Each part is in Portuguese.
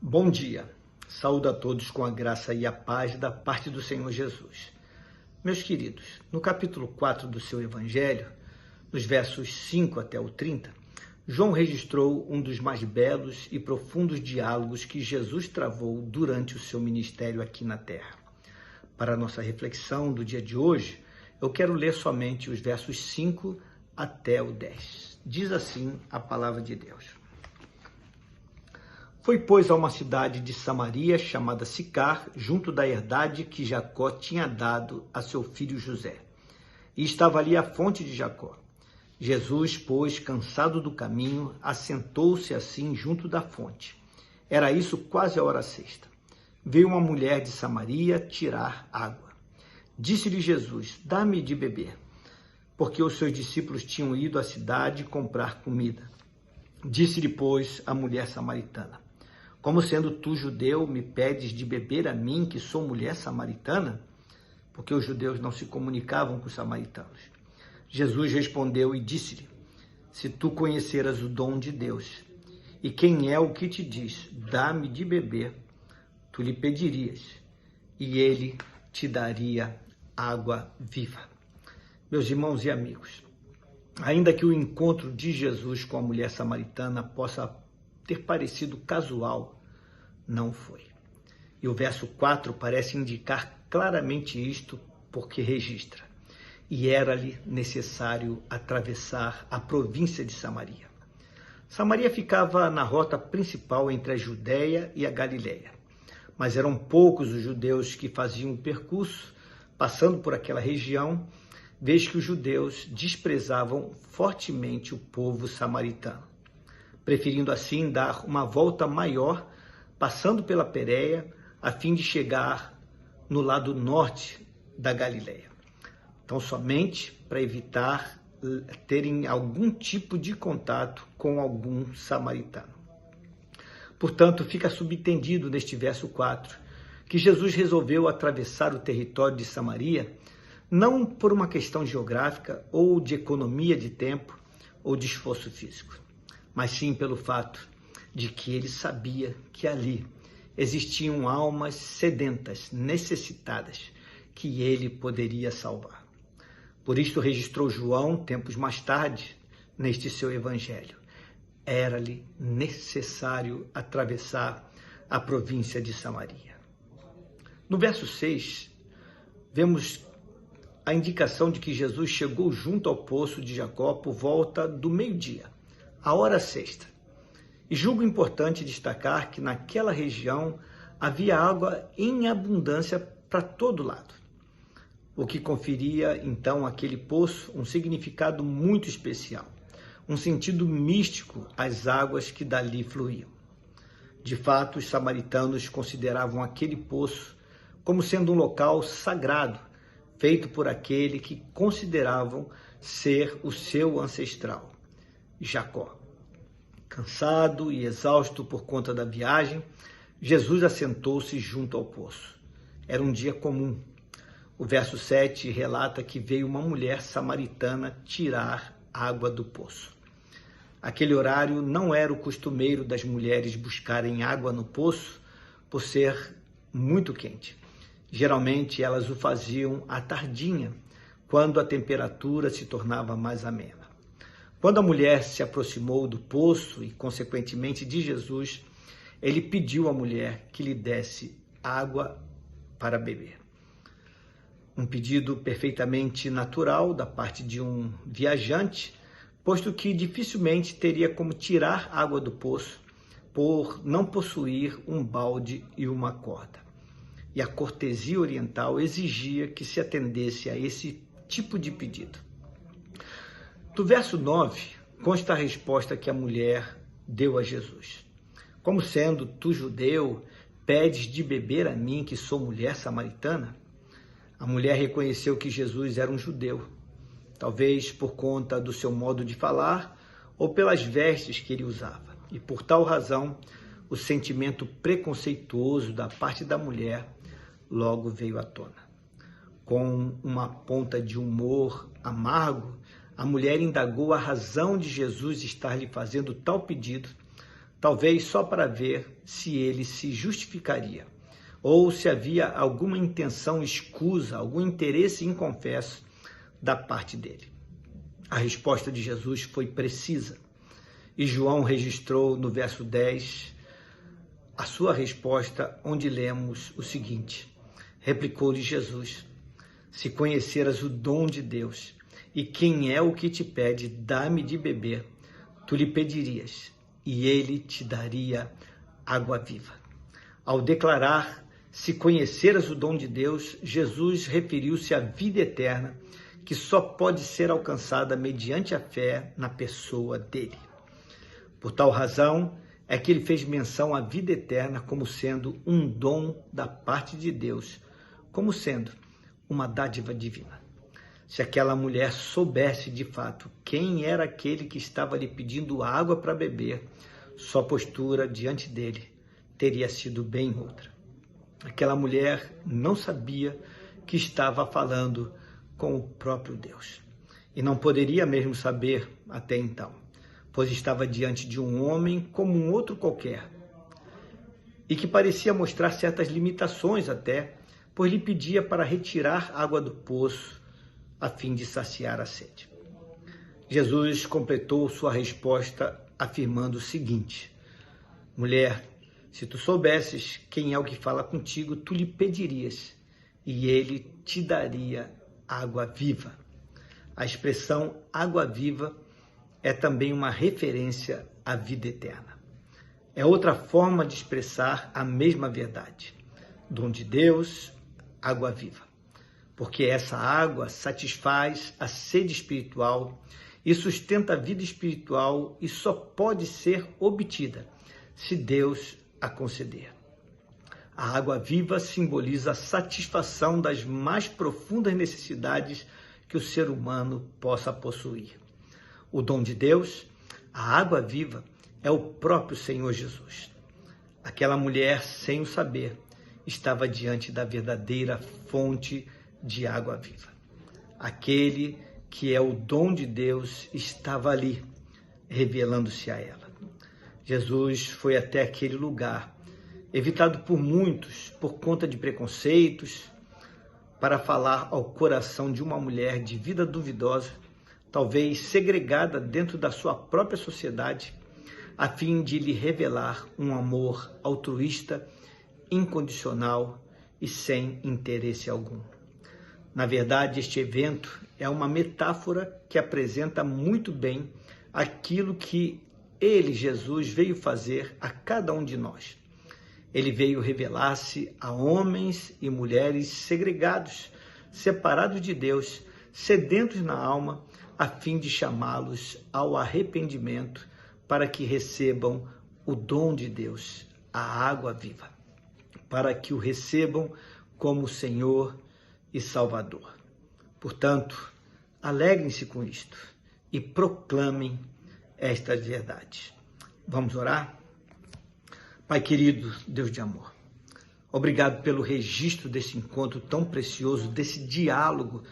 Bom dia, saúdo a todos com a graça e a paz da parte do Senhor Jesus. Meus queridos, no capítulo 4 do seu Evangelho, nos versos 5 até o 30, João registrou um dos mais belos e profundos diálogos que Jesus travou durante o seu ministério aqui na Terra. Para a nossa reflexão do dia de hoje, eu quero ler somente os versos 5 até o 10. Diz assim a palavra de Deus. Foi, pois, a uma cidade de Samaria, chamada Sicar, junto da herdade que Jacó tinha dado a seu filho José. E estava ali a fonte de Jacó. Jesus, pois, cansado do caminho, assentou-se assim junto da fonte. Era isso quase a hora sexta. Veio uma mulher de Samaria tirar água. Disse-lhe Jesus: dá-me de beber, porque os seus discípulos tinham ido à cidade comprar comida. Disse-lhe, pois, a mulher samaritana: como sendo tu judeu, me pedes de beber a mim, que sou mulher samaritana? Porque os judeus não se comunicavam com os samaritanos. Jesus respondeu e disse-lhe: se tu conheceras o dom de Deus, e quem é o que te diz, dá-me de beber, tu lhe pedirias, e ele te daria água viva. Meus irmãos e amigos, ainda que o encontro de Jesus com a mulher samaritana possa ter parecido casual, não foi. E o verso 4 parece indicar claramente isto, porque registra: e era-lhe necessário atravessar a província de Samaria. Samaria ficava na rota principal entre a Judéia e a Galileia, mas eram poucos os judeus que faziam o percurso, passando por aquela região, vez que os judeus desprezavam fortemente o povo samaritano, preferindo assim dar uma volta maior, passando pela Pérea, a fim de chegar no lado norte da Galileia. Então, somente para evitar terem algum tipo de contato com algum samaritano. Portanto, fica subentendido neste verso 4 que Jesus resolveu atravessar o território de Samaria não por uma questão geográfica ou de economia de tempo ou de esforço físico, mas sim pelo fato de que ele sabia que ali existiam almas sedentas, necessitadas, que ele poderia salvar. Por isto registrou João, tempos mais tarde, neste seu evangelho: era-lhe necessário atravessar a província de Samaria. No verso 6, vemos a indicação de que Jesus chegou junto ao poço de Jacó por volta do meio-dia, a hora sexta. E julgo importante destacar que naquela região havia água em abundância para todo lado, o que conferia então àquele poço um significado muito especial, um sentido místico às águas que dali fluíam. De fato, os samaritanos consideravam aquele poço como sendo um local sagrado, feito por aquele que consideravam ser o seu ancestral, Jacó. Cansado e exausto por conta da viagem, Jesus assentou-se junto ao poço. Era um dia comum. O verso 7 relata que veio uma mulher samaritana tirar água do poço. Aquele horário não era o costumeiro das mulheres buscarem água no poço por ser muito quente. Geralmente elas o faziam à tardinha, quando a temperatura se tornava mais amena. Quando a mulher se aproximou do poço e, consequentemente, de Jesus, ele pediu à mulher que lhe desse água para beber. Um pedido perfeitamente natural da parte de um viajante, posto que dificilmente teria como tirar água do poço por não possuir um balde e uma corda. E a cortesia oriental exigia que se atendesse a esse tipo de pedido. Do verso 9, consta a resposta que a mulher deu a Jesus: como sendo tu judeu, pedes de beber a mim, que sou mulher samaritana? A mulher reconheceu que Jesus era um judeu, talvez por conta do seu modo de falar ou pelas vestes que ele usava. E por tal razão, o sentimento preconceituoso da parte da mulher logo veio à tona. Com uma ponta de humor amargo, a mulher indagou a razão de Jesus estar lhe fazendo tal pedido, talvez só para ver se ele se justificaria, ou se havia alguma intenção escusa, algum interesse inconfesso da parte dele. A resposta de Jesus foi precisa, e João registrou no verso 10 a sua resposta, onde lemos o seguinte: replicou-lhe Jesus: se conheceras o dom de Deus, e quem é o que te pede, dá-me de beber, tu lhe pedirias, e ele te daria água viva. Ao declarar se conheceras o dom de Deus, Jesus referiu-se à vida eterna, que só pode ser alcançada mediante a fé na pessoa dele. Por tal razão é que ele fez menção à vida eterna como sendo um dom da parte de Deus, como sendo uma dádiva divina. Se aquela mulher soubesse de fato quem era aquele que estava lhe pedindo água para beber, sua postura diante dele teria sido bem outra. Aquela mulher não sabia que estava falando com o próprio Deus. E não poderia mesmo saber até então, pois estava diante de um homem como um outro qualquer, e que parecia mostrar certas limitações até, pois lhe pedia para retirar água do poço a fim de saciar a sede. Jesus completou sua resposta afirmando o seguinte: mulher, se tu soubesses quem é o que fala contigo, tu lhe pedirias, e ele te daria água viva. A expressão água viva é também uma referência à vida eterna. É outra forma de expressar a mesma verdade. Dom de Deus, água viva. Porque essa água satisfaz a sede espiritual e sustenta a vida espiritual e só pode ser obtida se Deus a conceder. A água viva simboliza a satisfação das mais profundas necessidades que o ser humano possa possuir. O dom de Deus, a água viva, é o próprio Senhor Jesus. Aquela mulher, sem o saber, estava diante da verdadeira fonte de água viva. Aquele que é o dom de Deus estava ali, revelando-se a ela. Jesus foi até aquele lugar, evitado por muitos por conta de preconceitos, para falar ao coração de uma mulher de vida duvidosa, talvez segregada dentro da sua própria sociedade, a fim de lhe revelar um amor altruísta, incondicional e sem interesse algum. Na verdade, este evento é uma metáfora que apresenta muito bem aquilo que ele, Jesus, veio fazer a cada um de nós. Ele veio revelar-se a homens e mulheres segregados, separados de Deus, sedentos na alma, a fim de chamá-los ao arrependimento para que recebam o dom de Deus, a água viva, para que o recebam como Senhor e Salvador. Portanto, alegrem-se com isto e proclamem estas verdades. Vamos orar? Pai querido, Deus de amor, obrigado pelo registro desse encontro tão precioso, desse diálogo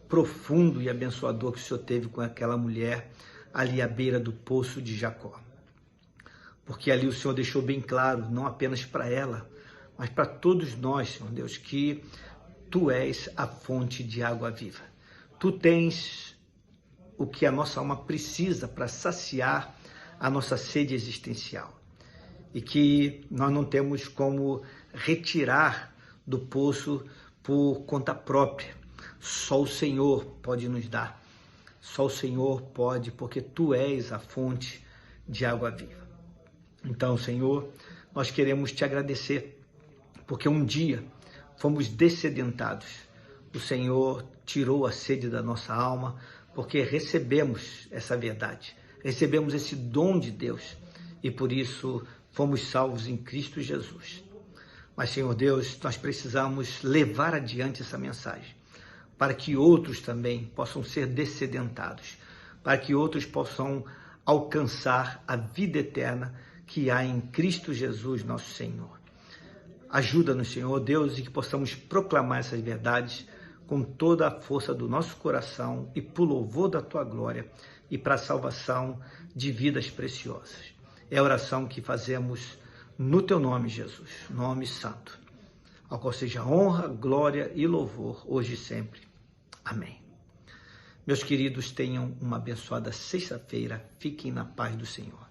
profundo e abençoador que o Senhor teve com aquela mulher ali à beira do poço de Jacó. Porque ali o Senhor deixou bem claro, não apenas para ela, mas para todos nós, Senhor Deus, que Tu és a fonte de água viva. Tu tens o que a nossa alma precisa para saciar a nossa sede existencial. E que nós não temos como retirar do poço por conta própria. Só o Senhor pode nos dar. Só o Senhor pode, porque Tu és a fonte de água viva. Então, Senhor, nós queremos Te agradecer, porque um dia fomos dessedentados. O Senhor tirou a sede da nossa alma, porque recebemos essa verdade, recebemos esse dom de Deus e por isso fomos salvos em Cristo Jesus. Mas, Senhor Deus, nós precisamos levar adiante essa mensagem, para que outros também possam ser dessedentados, para que outros possam alcançar a vida eterna que há em Cristo Jesus, nosso Senhor. Ajuda-nos, Senhor Deus, e que possamos proclamar essas verdades com toda a força do nosso coração e por louvor da Tua glória e para a salvação de vidas preciosas. É a oração que fazemos no teu nome, Jesus, nome santo, ao qual seja honra, glória e louvor, hoje e sempre. Amém. Meus queridos, tenham uma abençoada sexta-feira. Fiquem na paz do Senhor.